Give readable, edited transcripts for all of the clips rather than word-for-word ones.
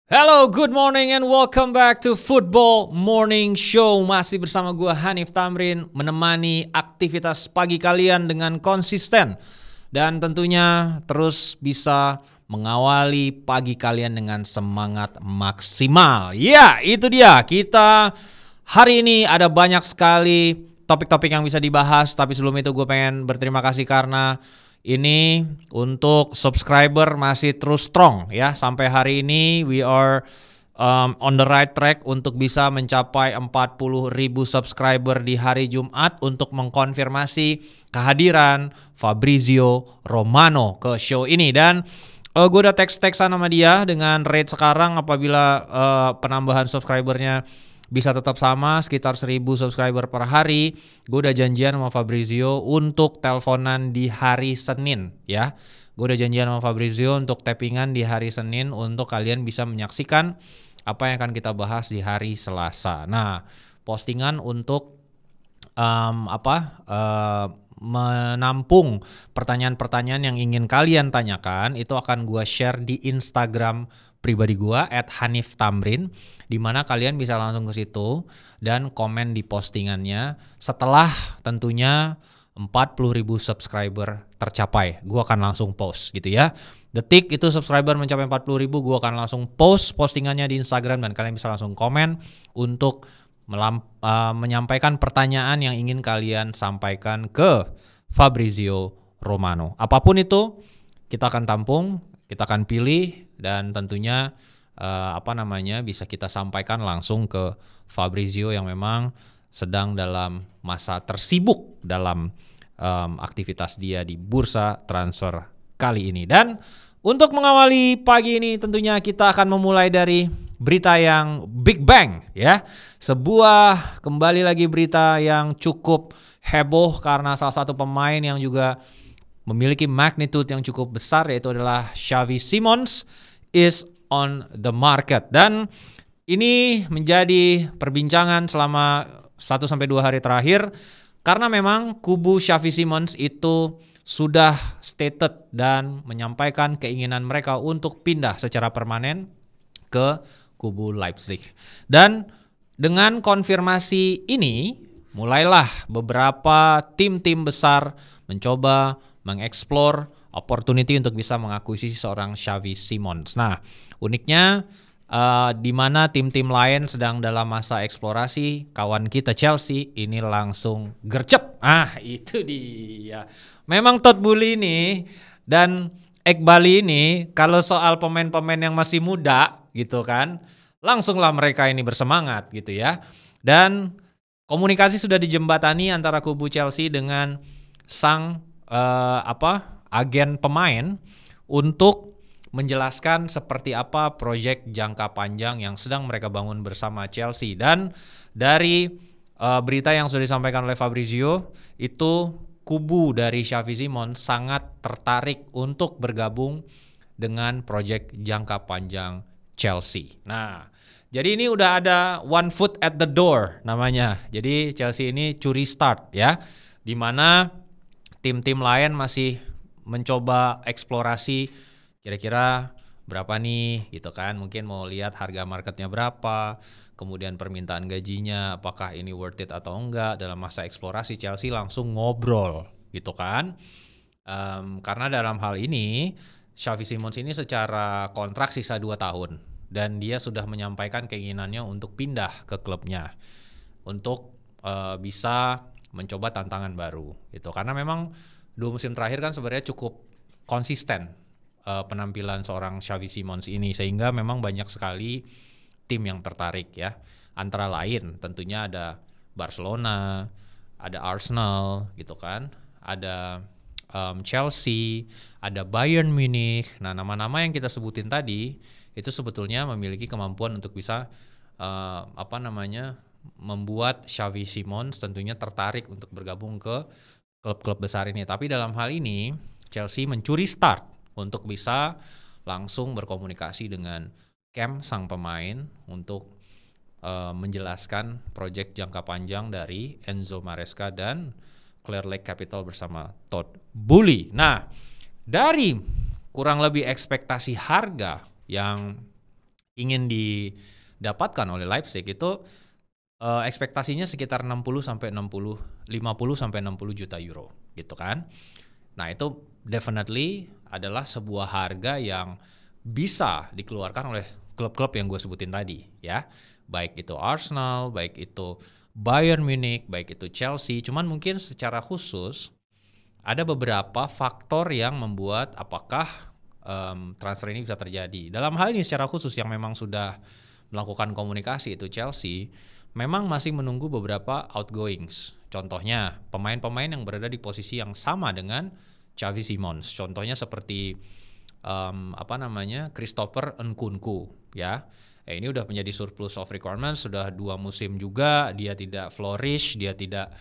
Hello, good morning and welcome back to Football Morning Show. Masih bersama gue Hanif Tamrin, menemani aktivitas pagi kalian dengan konsisten. Dan tentunya terus bisa mengawali pagi kalian dengan semangat maksimal. Ya, itu dia. Kita hari ini ada banyak sekali topik-topik yang bisa dibahas. Tapi sebelum itu gue pengen berterima kasih karena ini untuk subscriber masih terus strong ya. Sampai hari ini we are on the right track untuk bisa mencapai 40.000 subscriber di hari Jumat untuk mengkonfirmasi kehadiran Fabrizio Romano ke show ini. Dan gue udah teks-teksan sama dia dengan rate sekarang apabila penambahan subscribernya bisa tetap sama sekitar 1.000 subscriber per hari. Gue udah janjian sama Fabrizio untuk teleponan di hari Senin ya. Gue udah janjian sama Fabrizio untuk tappingan di hari Senin untuk kalian bisa menyaksikan apa yang akan kita bahas di hari Selasa. Nah, postingan untuk menampung pertanyaan-pertanyaan yang ingin kalian tanyakan itu akan gue share di Instagram pribadi gua @haniftamrin, di mana kalian bisa langsung ke situ dan komen di postingannya setelah tentunya 40.000 subscriber tercapai. Gua akan langsung post gitu ya. Detik itu subscriber mencapai 40.000, gua akan langsung post postingannya di Instagram dan kalian bisa langsung komen untuk menyampaikan pertanyaan yang ingin kalian sampaikan ke Fabrizio Romano. Apapun itu kita akan tampung, kita akan pilih dan tentunya bisa kita sampaikan langsung ke Fabrizio yang memang sedang dalam masa tersibuk dalam aktivitas dia di bursa transfer kali ini. Dan untuk mengawali pagi ini tentunya kita akan memulai dari berita yang Big Bang ya. Sebuah kembali lagi berita yang cukup heboh karena salah satu pemain yang juga memiliki magnitude yang cukup besar yaitu adalah Xavi Simons is on the market. Dan ini menjadi perbincangan selama 1-2 hari terakhir karena memang kubu Xavi Simons itu sudah stated dan menyampaikan keinginan mereka untuk pindah secara permanen ke kubu Leipzig. Dan dengan konfirmasi ini mulailah beberapa tim-tim besar mencoba mengeksplor opportunity untuk bisa mengakuisisi seorang Xavi Simons. Nah, uniknya di mana tim-tim lain sedang dalam masa eksplorasi, kawan kita Chelsea ini langsung gercep. Itu dia. Memang Todd Boehly ini dan Ekbali ini kalau soal pemain-pemain yang masih muda gitu kan, langsunglah mereka ini bersemangat gitu ya. Dan komunikasi sudah dijembatani antara kubu Chelsea dengan sang agen pemain untuk menjelaskan seperti apa proyek jangka panjang yang sedang mereka bangun bersama Chelsea. Dan dari berita yang sudah disampaikan oleh Fabrizio itu kubu dari Xavi Simons sangat tertarik untuk bergabung dengan proyek jangka panjang Chelsea. Nah, jadi ini udah ada one foot at the door namanya. Jadi Chelsea ini curi start ya, di mana tim-tim lain masih mencoba eksplorasi kira-kira berapa nih gitu kan. Mungkin mau lihat harga marketnya berapa, kemudian permintaan gajinya apakah ini worth it atau enggak. Dalam masa eksplorasi Chelsea langsung ngobrol gitu kan. Karena dalam hal ini Xavi Simons ini secara kontrak sisa 2 tahun dan dia sudah menyampaikan keinginannya untuk pindah ke klubnya untuk bisa mencoba tantangan baru gitu. Karena memang 2 musim terakhir kan sebenarnya cukup konsisten penampilan seorang Xavi Simons ini, sehingga memang banyak sekali tim yang tertarik ya. Antara lain tentunya ada Barcelona, ada Arsenal gitu kan, ada Chelsea, ada Bayern Munich. Nah, nama-nama yang kita sebutin tadi itu sebetulnya memiliki kemampuan untuk bisa membuat Xavi Simons tentunya tertarik untuk bergabung ke klub-klub besar ini. Tapi dalam hal ini Chelsea mencuri start untuk bisa langsung berkomunikasi dengan camp sang pemain untuk menjelaskan proyek jangka panjang dari Enzo Maresca dan Clear Lake Capital bersama Todd Boehly. Nah, dari kurang lebih ekspektasi harga yang ingin didapatkan oleh Leipzig itu ekspektasinya sekitar 50 sampai 60 juta euro gitu kan. Nah, itu definitely adalah sebuah harga yang bisa dikeluarkan oleh klub-klub yang gue sebutin tadi ya. Baik itu Arsenal, baik itu Bayern Munich, baik itu Chelsea. Cuman mungkin secara khusus ada beberapa faktor yang membuat apakah transfer ini bisa terjadi. Dalam hal ini secara khusus yang memang sudah melakukan komunikasi itu Chelsea, memang masih menunggu beberapa outgoings. Contohnya pemain-pemain yang berada di posisi yang sama dengan Xavi Simons. Contohnya seperti Christopher Nkunku ya. Ini udah menjadi surplus of requirements, sudah 2 musim juga dia tidak flourish, dia tidak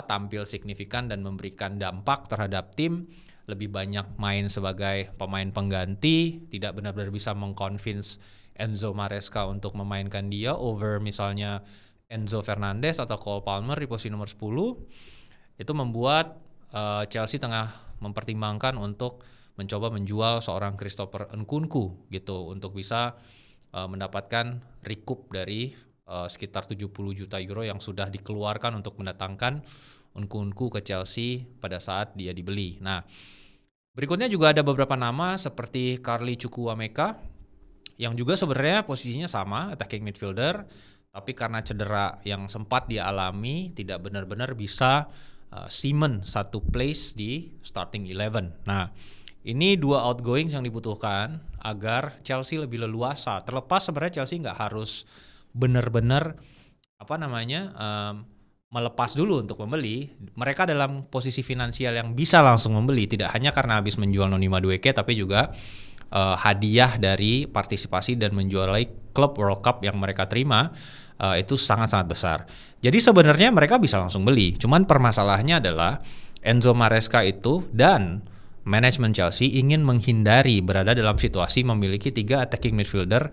tampil signifikan dan memberikan dampak terhadap tim. Lebih banyak main sebagai pemain pengganti, tidak benar-benar bisa mengconvince Enzo Maresca untuk memainkan dia over misalnya Enzo Fernandez atau Cole Palmer di posisi nomor 10. Itu membuat Chelsea tengah mempertimbangkan untuk mencoba menjual seorang Christopher Nkunku gitu untuk bisa mendapatkan recoup dari sekitar 70 juta euro yang sudah dikeluarkan untuk mendatangkan Nkunku ke Chelsea pada saat dia dibeli. Nah, berikutnya juga ada beberapa nama seperti Carly Chukwuemeka yang juga sebenarnya posisinya sama, attacking midfielder, tapi karena cedera yang sempat dia alami tidak benar-benar bisa cement satu place di starting 11. Nah, ini 2 outgoings yang dibutuhkan agar Chelsea lebih leluasa. Terlepas sebenarnya Chelsea nggak harus benar-benar melepas dulu untuk membeli. Mereka dalam posisi finansial yang bisa langsung membeli, tidak hanya karena habis menjual Noni Madueke, tapi juga hadiah dari partisipasi dan menjuarai klub World Cup yang mereka terima itu sangat-sangat besar. Jadi sebenarnya mereka bisa langsung beli. Cuman permasalahannya adalah Enzo Maresca itu dan manajemen Chelsea ingin menghindari berada dalam situasi memiliki 3 attacking midfielder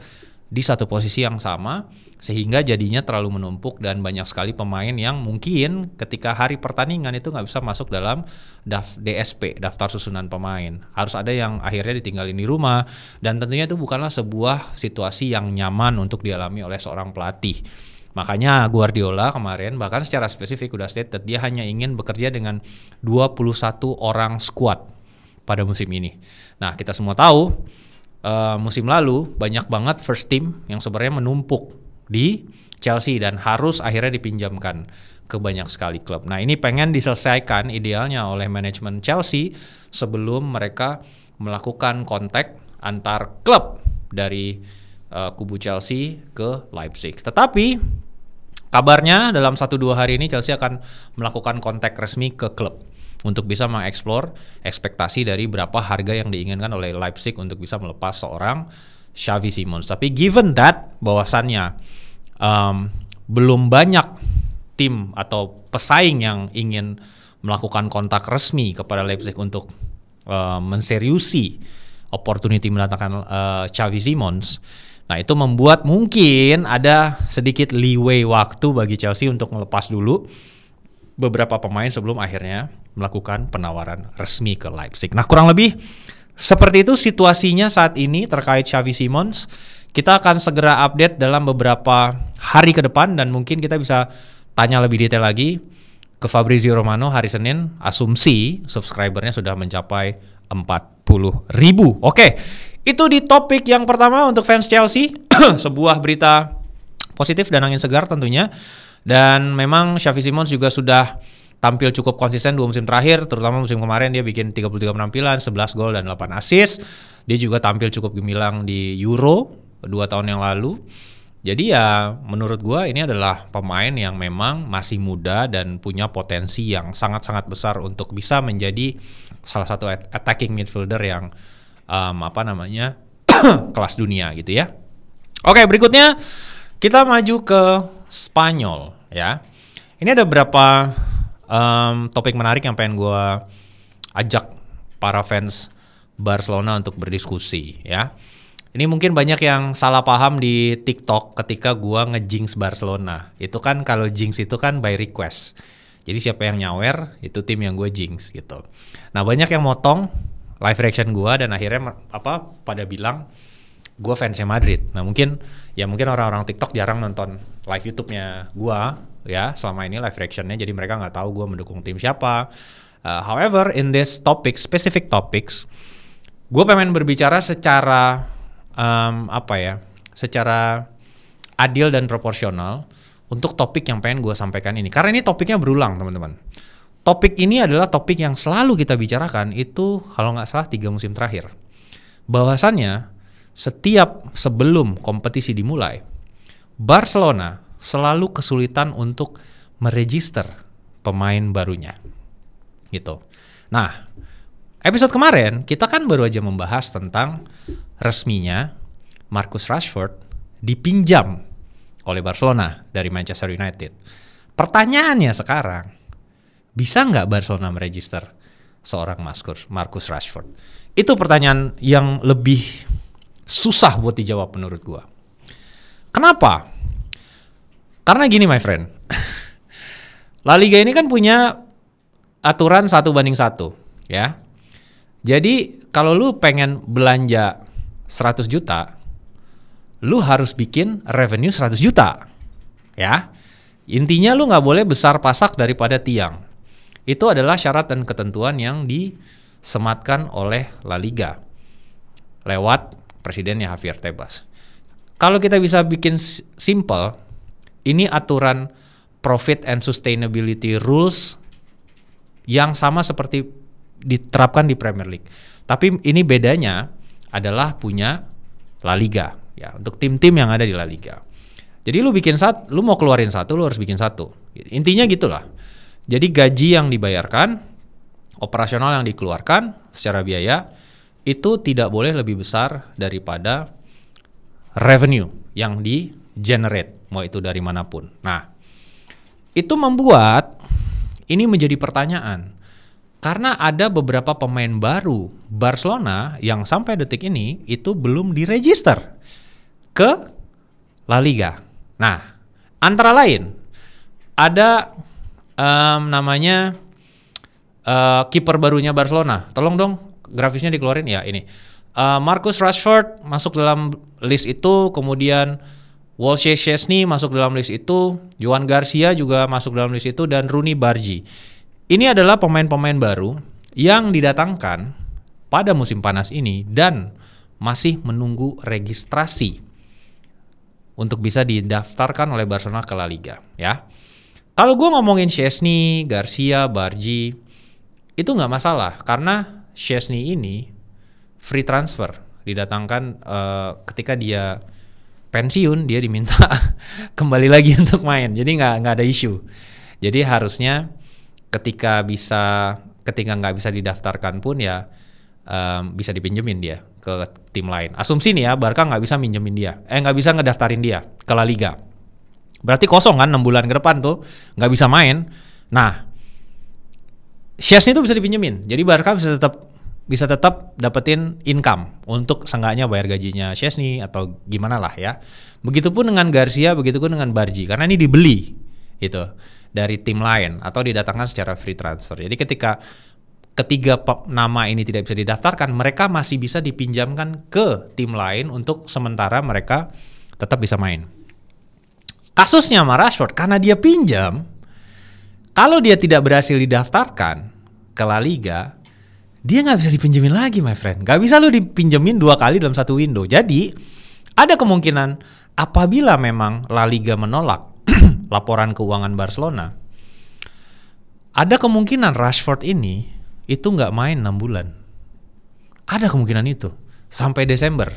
di satu posisi yang sama, sehingga jadinya terlalu menumpuk dan banyak sekali pemain yang mungkin ketika hari pertandingan itu nggak bisa masuk dalam DSP, daftar susunan pemain. Harus ada yang akhirnya ditinggalin di rumah, dan tentunya itu bukanlah sebuah situasi yang nyaman untuk dialami oleh seorang pelatih. Makanya Guardiola kemarin bahkan secara spesifik udah stated dia hanya ingin bekerja dengan 21 orang squad pada musim ini. Nah, kita semua tahu musim lalu banyak banget first team yang sebenarnya menumpuk di Chelsea dan harus akhirnya dipinjamkan ke banyak sekali klub. Nah, ini pengen diselesaikan idealnya oleh manajemen Chelsea sebelum mereka melakukan kontak antar klub dari kubu Chelsea ke Leipzig. Tetapi kabarnya dalam 1-2 hari ini Chelsea akan melakukan kontak resmi ke klub untuk bisa mengeksplor ekspektasi dari berapa harga yang diinginkan oleh Leipzig untuk bisa melepas seorang Xavi Simons. Tapi given that bahwasannya belum banyak tim atau pesaing yang ingin melakukan kontak resmi kepada Leipzig untuk menseriusi opportunity mendatangkan Xavi Simons, nah itu membuat mungkin ada sedikit leeway waktu bagi Chelsea untuk melepas dulu beberapa pemain sebelum akhirnya melakukan penawaran resmi ke Leipzig. Nah, kurang lebih seperti itu situasinya saat ini terkait Xavi Simons. Kita akan segera update dalam beberapa hari ke depan dan mungkin kita bisa tanya lebih detail lagi ke Fabrizio Romano hari Senin. Asumsi subscribernya sudah mencapai 40.000. Oke, itu di topik yang pertama untuk fans Chelsea. Sebuah berita positif dan angin segar tentunya. Dan memang Xavi Simons juga sudah tampil cukup konsisten 2 musim terakhir, terutama musim kemarin dia bikin 33 penampilan, 11 gol dan 8 assist. Dia juga tampil cukup gemilang di Euro 2 tahun yang lalu. Jadi ya menurut gua ini adalah pemain yang memang masih muda dan punya potensi yang sangat-sangat besar untuk bisa menjadi salah satu attacking midfielder yang kelas dunia gitu ya. Oke, berikutnya kita maju ke Spanyol ya. Ini ada beberapa topik menarik yang pengen gue ajak para fans Barcelona untuk berdiskusi ya. Ini mungkin banyak yang salah paham di TikTok ketika gue nge-jinx Barcelona. Itu kan kalau jinx itu kan by request. Jadi siapa yang nyawer itu tim yang gue jinx gitu. Nah, banyak yang motong live reaction gue dan akhirnya pada bilang gue fansnya Madrid. Nah mungkin orang-orang TikTok jarang nonton live YouTube-nya gue ya selama ini live reaction-nya, jadi mereka nggak tahu gue mendukung tim siapa. However, in this specific topics, gue pengen berbicara secara secara adil dan proporsional untuk topik yang pengen gue sampaikan ini. Karena ini topiknya berulang, teman-teman. Topik ini adalah topik yang selalu kita bicarakan itu kalau nggak salah 3 musim terakhir. Bahwasannya sebelum kompetisi dimulai, Barcelona selalu kesulitan untuk meregister pemain barunya. Gitu. Nah, episode kemarin kita kan baru aja membahas tentang resminya Marcus Rashford dipinjam oleh Barcelona dari Manchester United. Pertanyaannya sekarang, bisa nggak Barcelona meregister seorang Marcus Rashford? Itu pertanyaan yang lebih susah buat dijawab menurut gua. Kenapa? Karena gini my friend, La Liga ini kan punya aturan 1:1 ya. Jadi kalau lu pengen belanja 100 juta, lu harus bikin revenue 100 juta ya. Intinya lu gak boleh besar pasak daripada tiang. Itu adalah syarat dan ketentuan yang disematkan oleh La Liga lewat presidennya Javier Tebas. Kalau kita bisa bikin simple, ini aturan profit and sustainability rules yang sama seperti diterapkan di Premier League. Tapi ini bedanya adalah punya La Liga ya, untuk tim-tim yang ada di La Liga. Jadi lu mau keluarin satu, lu harus bikin satu. Intinya gitulah. Jadi gaji yang dibayarkan, operasional yang dikeluarkan secara biaya itu tidak boleh lebih besar daripada revenue yang di-generate, mau itu dari manapun. Nah, itu membuat ini menjadi pertanyaan. Karena ada beberapa pemain baru Barcelona yang sampai detik ini itu belum diregister ke La Liga. Nah, antara lain ada namanya kiper barunya Barcelona. Tolong dong grafisnya dikeluarin ya ini. Marcus Rashford masuk dalam list itu, kemudian Wolsey Szczesny masuk dalam list itu, Johan Garcia juga masuk dalam list itu, dan Rooney Bargi. Ini adalah pemain-pemain baru yang didatangkan pada musim panas ini dan masih menunggu registrasi untuk bisa didaftarkan oleh Barcelona ke La Liga ya. Kalau gue ngomongin Szczesny, Garcia, Bargi itu nggak masalah karena Szczesny ini free transfer, didatangkan ketika dia pensiun dia diminta kembali lagi untuk main, jadi nggak ada isu. Jadi harusnya ketika nggak bisa didaftarkan pun ya bisa dipinjemin dia ke tim lain. Asumsi nih ya, Barca nggak bisa minjemin dia, nggak bisa ngedaftarin dia ke La Liga. Berarti kosong kan 6 bulan ke depan tuh nggak bisa main. Nah, Szczesny itu bisa dipinjemin, jadi Barca bisa tetap dapetin income untuk seenggaknya bayar gajinya Szczesny atau gimana lah ya. Begitupun dengan Garcia, begitupun dengan Bargi, karena ini dibeli gitu dari tim lain atau didatangkan secara free transfer. Jadi ketika ketiga nama ini tidak bisa didaftarkan, mereka masih bisa dipinjamkan ke tim lain untuk sementara mereka tetap bisa main. Kasusnya sama Rashford, karena dia pinjam, kalau dia tidak berhasil didaftarkan ke La Liga, dia nggak bisa dipinjemin lagi my friend. Nggak bisa lu dipinjemin 2 kali dalam satu window. Jadi ada kemungkinan apabila memang La Liga menolak laporan keuangan Barcelona, ada kemungkinan Rashford ini itu nggak main 6 bulan. Ada kemungkinan itu sampai Desember,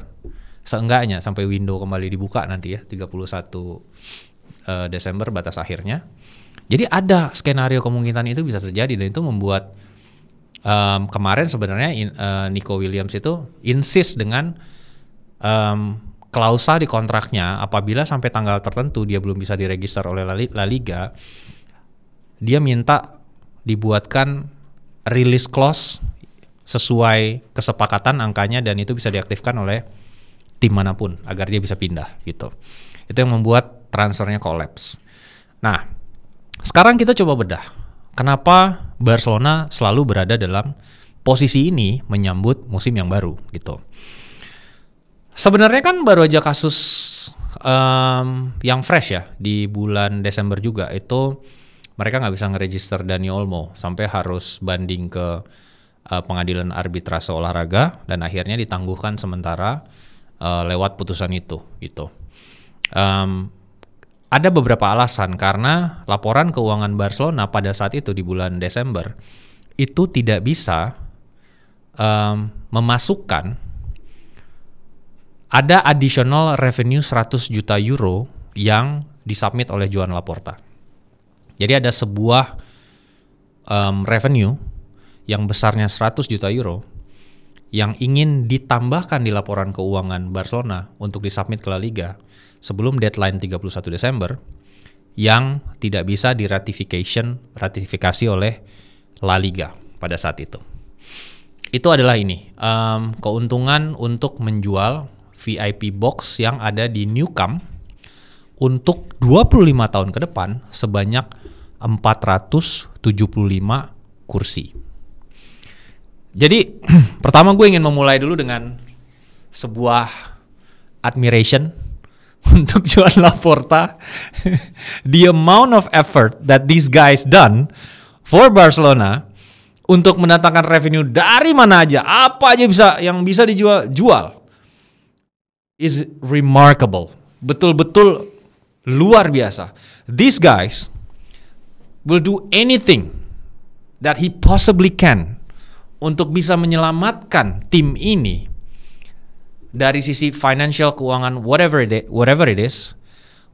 seenggaknya sampai window kembali dibuka nanti ya 31 Desember batas akhirnya. Jadi ada skenario kemungkinan itu bisa terjadi, dan itu membuat kemarin sebenarnya Nico Williams itu insist dengan klausa di kontraknya, apabila sampai tanggal tertentu dia belum bisa diregister oleh La Liga, dia minta dibuatkan release clause sesuai kesepakatan angkanya, dan itu bisa diaktifkan oleh tim manapun agar dia bisa pindah gitu. Itu yang membuat transfernya collapse. Nah, sekarang kita coba bedah kenapa Barcelona selalu berada dalam posisi ini menyambut musim yang baru gitu. Sebenarnya kan baru aja kasus yang fresh ya di bulan Desember juga itu mereka nggak bisa ngeregister Dani Olmo sampai harus banding ke pengadilan arbitrase olahraga dan akhirnya ditangguhkan sementara lewat putusan itu gitu. Ada beberapa alasan karena laporan keuangan Barcelona pada saat itu di bulan Desember itu tidak bisa memasukkan ada additional revenue 100 juta euro yang disubmit oleh Joan Laporta. Jadi ada sebuah revenue yang besarnya 100 juta euro yang ingin ditambahkan di laporan keuangan Barcelona untuk disubmit ke La Liga sebelum deadline 31 Desember yang tidak bisa diratifikasi oleh La Liga pada saat itu. Itu adalah ini, keuntungan untuk menjual VIP box yang ada di Nou Camp untuk 25 tahun ke depan sebanyak 475 kursi. Jadi pertama gue ingin memulai dulu dengan sebuah admiration untuk Joan Laporta. The amount of effort that these guys done for Barcelona untuk mendatangkan revenue dari mana aja, apa aja yang bisa dijual is remarkable. Betul-betul luar biasa. These guys will do anything that he possibly can untuk bisa menyelamatkan tim ini dari sisi financial, keuangan, whatever it is,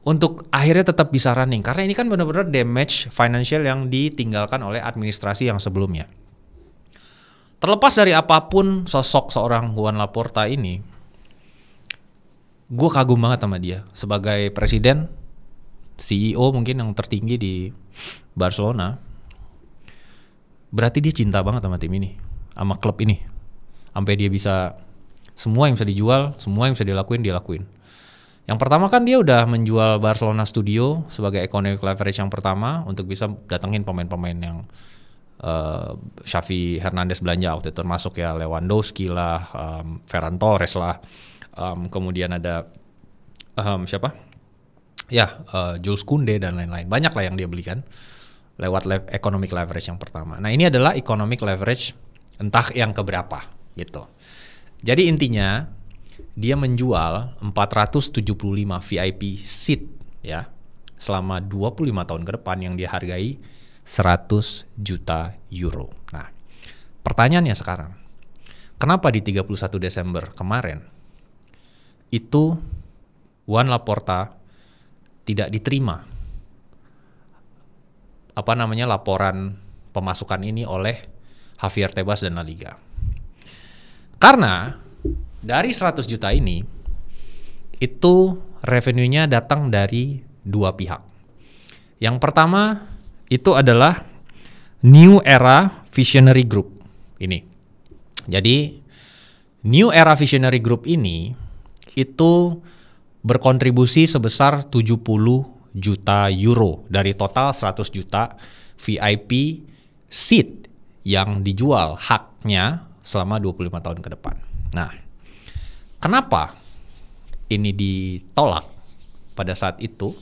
untuk akhirnya tetap bisa running. Karena ini kan benar-benar damage financial yang ditinggalkan oleh administrasi yang sebelumnya. Terlepas dari apapun sosok seorang Joan Laporta ini, gue kagum banget sama dia sebagai presiden, CEO mungkin yang tertinggi di Barcelona. Berarti dia cinta banget sama tim ini, sama klub ini, sampai dia bisa semua yang bisa dijual, semua yang bisa dilakuin, dia lakuin. Yang pertama kan dia udah menjual Barcelona Studio sebagai economic leverage yang pertama untuk bisa datengin pemain-pemain yang Xavi Hernandez belanja waktu itu, termasuk ya Lewandowski lah, Ferran Torres lah. Kemudian ada siapa? Ya, Jules Koundé dan lain-lain. Banyak lah yang dia belikan lewat economic leverage yang pertama. Nah, ini adalah economic leverage entah yang keberapa gitu. Jadi intinya dia menjual 475 VIP seat ya selama 25 tahun ke depan yang dia hargai 100 juta euro. Nah, pertanyaannya sekarang, kenapa di 31 Desember kemarin itu Joan Laporta tidak diterima laporan pemasukan ini oleh Javier Tebas dan La Liga? Karena dari 100 juta ini itu revenue-nya datang dari dua pihak. Yang pertama itu adalah New Era Visionary Group ini. Jadi New Era Visionary Group ini itu berkontribusi sebesar 70 juta euro dari total 100 juta VIP seat yang dijual haknya selama 25 tahun ke depan. Nah, kenapa ini ditolak pada saat itu?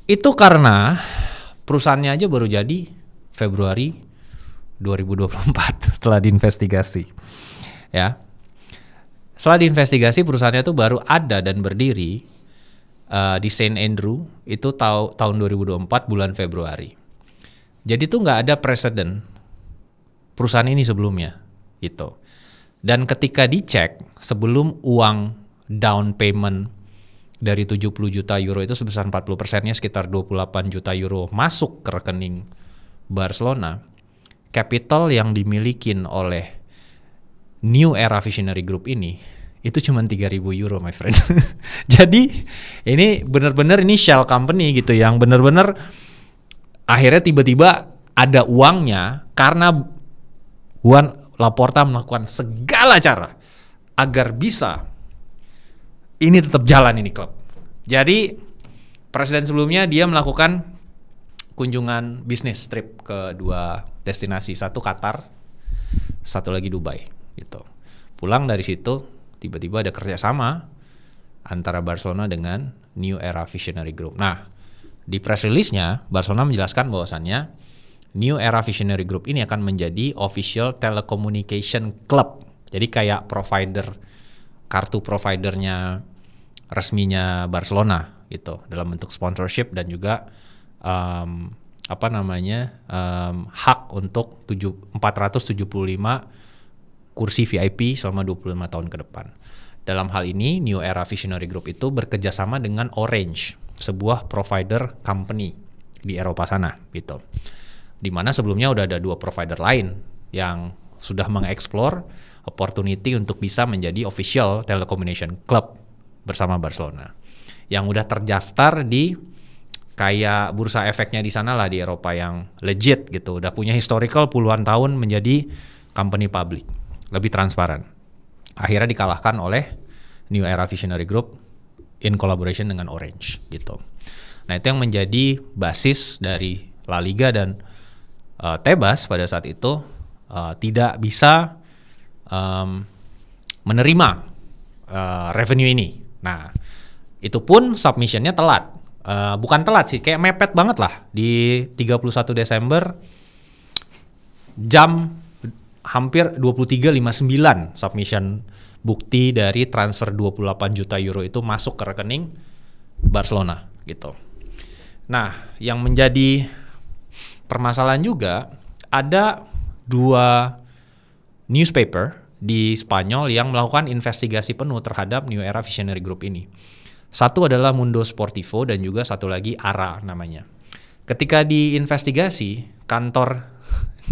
Itu karena perusahaannya aja baru jadi Februari 2024 setelah diinvestigasi. Ya. Setelah diinvestigasi perusahaannya itu baru ada dan berdiri di Saint Andrew itu tahun 2024 bulan Februari. Jadi tuh nggak ada presiden perusahaan ini sebelumnya gitu. Dan ketika dicek sebelum uang down payment dari 70 juta euro itu sebesar 40%-nya sekitar 28 juta euro masuk ke rekening Barcelona, capital yang dimiliki oleh New Era Visionary Group ini itu cuma 3.000 euro my friend. Jadi ini benar-benar ini shell company gitu yang benar-benar akhirnya tiba-tiba ada uangnya karena Joan Laporta melakukan segala cara agar bisa ini tetap jalan ini klub. Jadi presiden sebelumnya dia melakukan kunjungan bisnis trip ke dua destinasi, satu Qatar, satu lagi Dubai gitu. Pulang dari situ tiba-tiba ada kerjasama antara Barcelona dengan New Era Visionary Group. Nah, di press release-nya Barcelona menjelaskan bahwasannya New Era Visionary Group ini akan menjadi official telecommunication club. Jadi kayak kartu providernya resminya Barcelona gitu, dalam bentuk sponsorship dan juga hak untuk 475 kursi VIP selama 25 tahun ke depan. Dalam hal ini New Era Visionary Group itu bekerjasama dengan Orange, sebuah provider company di Eropa sana gitu. Dimana sebelumnya udah ada 2 provider lain yang sudah mengeksplor opportunity untuk bisa menjadi official telecommunication club bersama Barcelona, yang udah terdaftar di kayak bursa efeknya di sana lah di Eropa yang legit gitu, udah punya historical puluhan tahun menjadi company public, lebih transparan. Akhirnya dikalahkan oleh New Era Visionary Group in collaboration dengan Orange gitu. Nah, itu yang menjadi basis dari La Liga dan Tebas pada saat itu tidak bisa menerima revenue ini. Nah, itu pun submissionnya telat. Bukan telat sih, kayak mepet banget lah. Di 31 Desember jam hampir 23.59 submission bukti dari transfer 28 juta euro itu masuk ke rekening Barcelona gitu. Nah, yang menjadi permasalahan juga, ada 2 newspaper di Spanyol yang melakukan investigasi penuh terhadap New Era Visionary Group ini. Satu adalah Mundo Sportivo dan juga satu lagi ARA namanya. Ketika diinvestigasi, kantor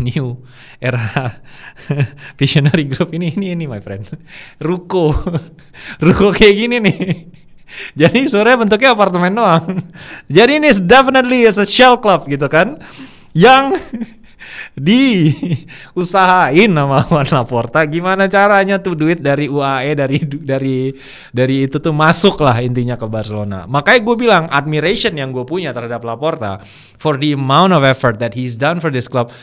New Era Visionary Group ini my friend, ruko kayak gini nih. Jadi sebenarnya bentuknya apartemen doang. Jadi ini definitely is a shell club gitu kan, yang diusahain sama Juan Laporta gimana caranya tuh duit dari UAE dari itu tuh masuk lah intinya ke Barcelona. Makanya gue bilang admiration yang gue punya terhadap Laporta for the amount of effort that he's done for this club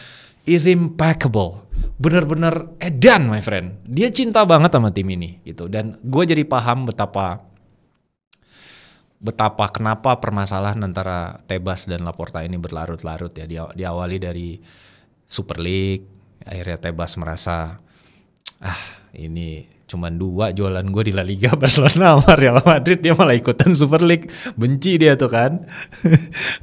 is impeccable. Bener-bener edan my friend. Dia cinta banget sama tim ini gitu, dan gue jadi paham betapa kenapa permasalahan antara Tebas dan Laporta ini berlarut-larut ya. Diawali dari Super League, akhirnya Tebas merasa ini cuman 2 jualan gue di La Liga, Barcelona sama Real Madrid, dia malah ikutan Super League, benci dia tuh kan.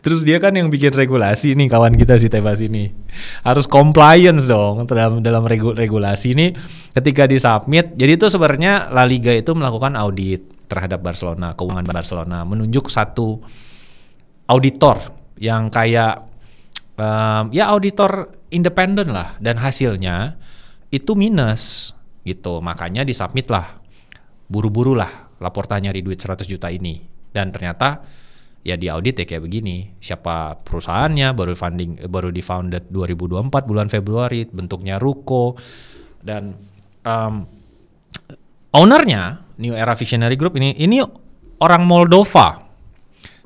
Terus dia kan yang bikin regulasi nih, kawan kita si Tebas ini harus compliance dong dalam regulasi ini ketika disubmit. Jadi itu sebenarnya La Liga itu melakukan audit terhadap Barcelona, keuangan Barcelona, menunjuk satu auditor yang kayak auditor independen lah, dan hasilnya itu minus gitu. Makanya disubmit lah, buru-buru lah Laporta nyari duit 100 juta ini, dan ternyata ya di audit ya kayak begini. Siapa perusahaannya, baru di-founded 2024 bulan Februari, bentuknya ruko, dan ownernya New Era Visionary Group ini orang Moldova.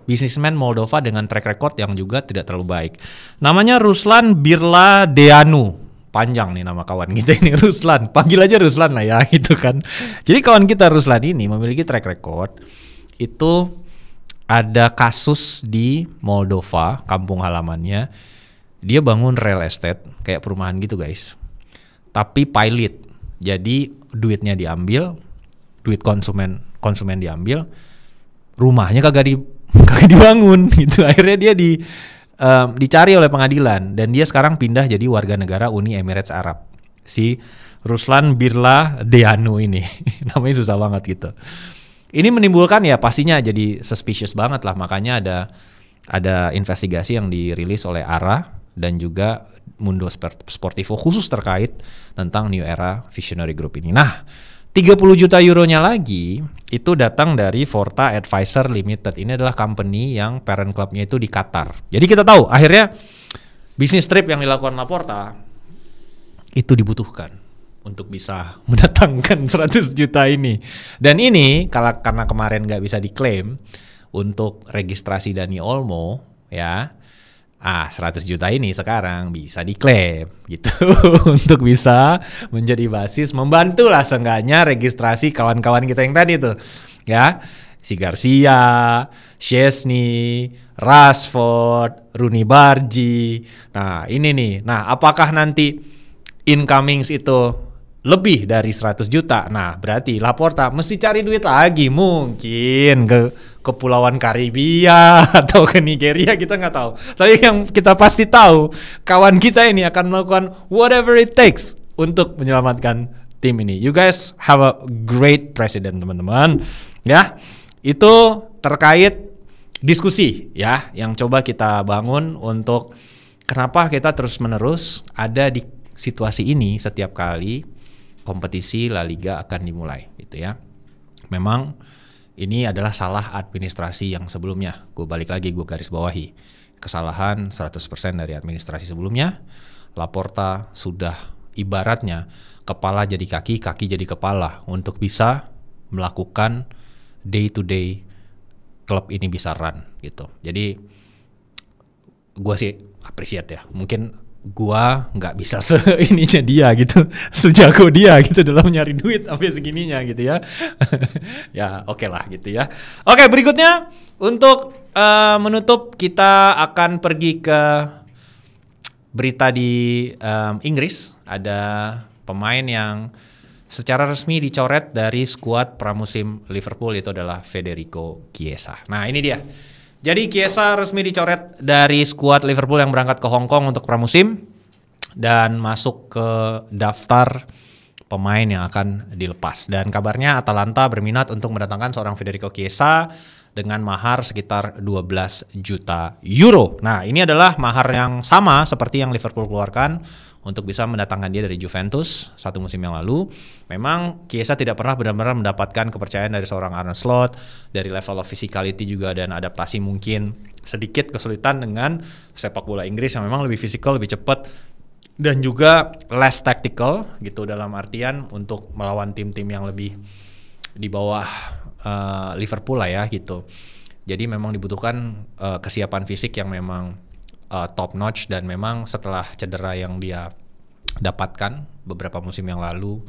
Bisnismen Moldova dengan track record yang juga tidak terlalu baik. Namanya Ruslan Birladeanu. Panjang nih nama kawan kita ini, Ruslan. Panggil aja Ruslan lah ya gitu kan. Jadi kawan kita Ruslan ini memiliki track record. Itu ada kasus di Moldova, kampung halamannya. Dia bangun real estate kayak perumahan gitu guys. Tapi pilot. Jadi duitnya diambil, duit konsumen diambil, rumahnya kagak dibangun gitu. Akhirnya dia dicari oleh pengadilan, dan dia sekarang pindah jadi warga negara Uni Emirat Arab. Si Ruslan Birladeanu ini namanya susah banget gitu. Ini menimbulkan ya pastinya jadi suspicious banget lah. Makanya ada investigasi yang dirilis oleh ARA dan juga Mundo Sportivo khusus terkait tentang New Era Visionary Group ini. Nah, 30 juta euronya lagi itu datang dari Forta Advisor Limited. Ini adalah company yang parent clubnya itu di Qatar. Jadi kita tahu akhirnya bisnis trip yang dilakukan Laporta itu dibutuhkan untuk bisa mendatangkan 100 juta ini. Dan ini karena kemarin nggak bisa diklaim untuk registrasi Dani Olmo ya, 100 juta ini sekarang bisa diklaim gitu untuk bisa menjadi basis, membantulah seenggaknya registrasi kawan-kawan kita yang tadi tuh ya, si Garcia, Szczesny, Rashford, Rooney Bargi. Nah ini nih, nah apakah nanti incomings itu lebih dari 100 juta? Nah berarti Laporta mesti cari duit lagi, mungkin ke Kepulauan Karibia atau ke Nigeria, kita nggak tahu. Tapi yang kita pasti tahu, kawan kita ini akan melakukan whatever it takes untuk menyelamatkan tim ini. You guys have a great president, teman-teman. Ya, itu terkait diskusi ya, yang coba kita bangun untuk kenapa kita terus-menerus ada di situasi ini setiap kali kompetisi La Liga akan dimulai gitu ya. Memang ini adalah salah administrasi yang sebelumnya. Gue balik lagi, gue garis bawahi. Kesalahan 100% dari administrasi sebelumnya. Laporta sudah ibaratnya kepala jadi kaki, kaki jadi kepala untuk bisa melakukan day to day klub ini bisa run gitu. Jadi gue sih appreciate ya. Mungkin gua nggak bisa ininya dia gitu, sejago dia gitu dalam nyari duit sampai segininya gitu ya. Ya oke lah gitu ya. Oke, berikutnya untuk menutup kita akan pergi ke berita di Inggris. Ada pemain yang secara resmi dicoret dari skuad pramusim Liverpool, itu adalah Federico Chiesa. Nah ini dia. Jadi Chiesa resmi dicoret dari skuad Liverpool yang berangkat ke Hong Kong untuk pramusim dan masuk ke daftar pemain yang akan dilepas. Dan kabarnya Atalanta berminat untuk mendatangkan seorang Federico Chiesa dengan mahar sekitar 12 juta euro. Nah ini adalah mahar yang sama seperti yang Liverpool keluarkan untuk bisa mendatangkan dia dari Juventus satu musim yang lalu. Memang Chiesa tidak pernah benar-benar mendapatkan kepercayaan dari seorang Arne Slot, dari level of physicality juga, dan adaptasi mungkin sedikit kesulitan dengan sepak bola Inggris yang memang lebih fisikal, lebih cepat, dan juga less tactical gitu, dalam artian untuk melawan tim-tim yang lebih di bawah Liverpool lah ya gitu. Jadi memang dibutuhkan kesiapan fisik yang memang top notch, dan memang setelah cedera yang dia dapatkan beberapa musim yang lalu,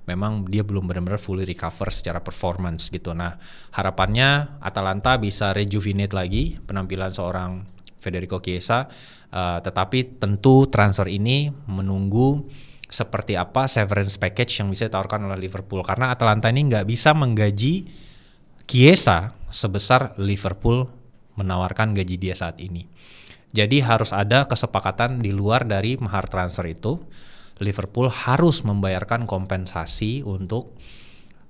memang dia belum benar-benar fully recover secara performance gitu. Nah harapannya Atalanta bisa rejuvenate lagi penampilan seorang Federico Chiesa, tetapi tentu transfer ini menunggu seperti apa severance package yang bisa ditawarkan oleh Liverpool, karena Atalanta ini nggak bisa menggaji Chiesa sebesar Liverpool menawarkan gaji dia saat ini. Jadi harus ada kesepakatan di luar dari mahar transfer itu. Liverpool harus membayarkan kompensasi untuk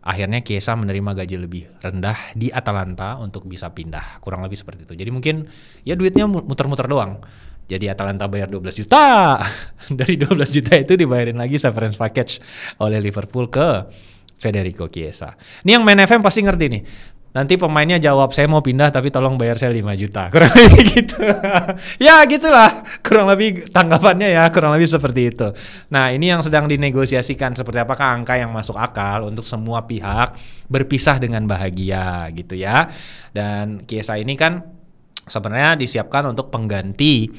akhirnya Chiesa menerima gaji lebih rendah di Atalanta untuk bisa pindah. Kurang lebih seperti itu. Jadi mungkin ya duitnya muter-muter doang. Jadi Atalanta bayar 12 juta. Dari 12 juta itu dibayarin lagi severance package oleh Liverpool ke Federico Chiesa. Ini yang main FM pasti ngerti nih. Nanti pemainnya jawab, saya mau pindah tapi tolong bayar saya 5 juta. Kurang lebih gitu. Ya gitulah kurang lebih tanggapannya ya, kurang lebih seperti itu. Nah ini yang sedang dinegosiasikan, seperti apakah angka yang masuk akal untuk semua pihak berpisah dengan bahagia gitu ya. Dan Chiesa ini kan sebenarnya disiapkan untuk pengganti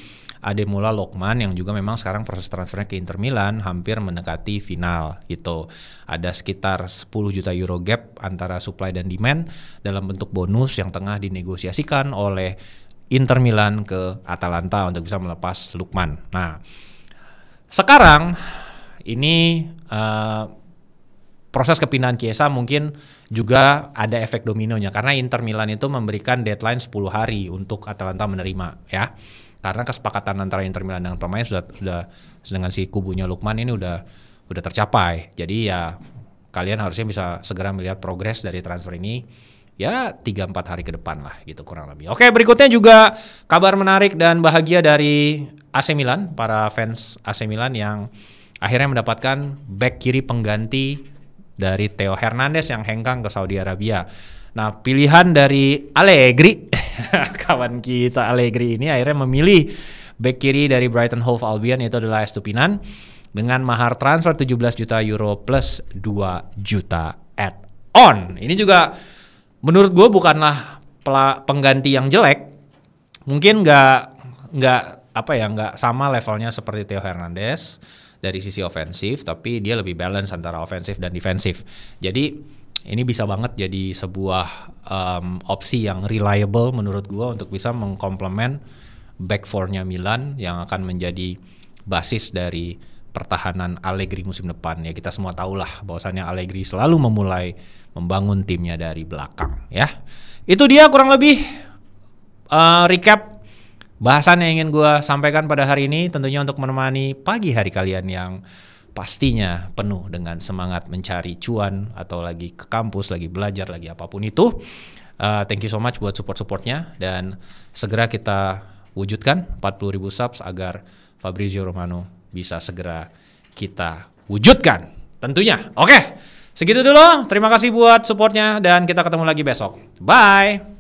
Ademola Lookman yang juga memang sekarang proses transfernya ke Inter Milan hampir mendekati final gitu. Ada sekitar 10 juta euro gap antara supply dan demand dalam bentuk bonus yang tengah dinegosiasikan oleh Inter Milan ke Atalanta untuk bisa melepas Lookman. Nah, sekarang ini proses kepindahan Chiesa mungkin juga ada efek dominonya, karena Inter Milan itu memberikan deadline 10 hari untuk Atalanta menerima ya. Karena kesepakatan antara Inter Milan dengan pemain sudah dengan si kubunya Lookman ini udah tercapai. Jadi ya kalian harusnya bisa segera melihat progres dari transfer ini ya 3-4 hari ke depan lah gitu kurang lebih. Oke, berikutnya juga kabar menarik dan bahagia dari AC Milan, para fans AC Milan yang akhirnya mendapatkan back kiri pengganti dari Theo Hernandez yang hengkang ke Saudi Arabia. Nah, pilihan dari Allegri, kawan kita Allegri ini akhirnya memilih back kiri dari Brighton Hove Albion, itu adalah Estupinan, dengan mahar transfer 17 juta euro plus 2 juta add-on. Ini juga menurut gue bukanlah pengganti yang jelek, mungkin nggak nggak sama levelnya seperti Theo Hernandez dari sisi ofensif, tapi dia lebih balance antara ofensif dan defensif. Jadi ini bisa banget jadi sebuah opsi yang reliable menurut gua untuk bisa mengkomplement back four-nya Milan yang akan menjadi basis dari pertahanan Allegri musim depan. Ya kita semua tahulah bahwasannya Allegri selalu memulai membangun timnya dari belakang ya. Itu dia kurang lebih recap bahasan yang ingin gue sampaikan pada hari ini, tentunya untuk menemani pagi hari kalian yang pastinya penuh dengan semangat mencari cuan atau lagi ke kampus, lagi belajar, lagi apapun itu. Thank you so much buat support-supportnya, dan segera kita wujudkan 40.000 subs agar Fabrizio Romano bisa segera kita wujudkan tentunya. Oke, segitu dulu. Terima kasih buat supportnya dan kita ketemu lagi besok. Bye.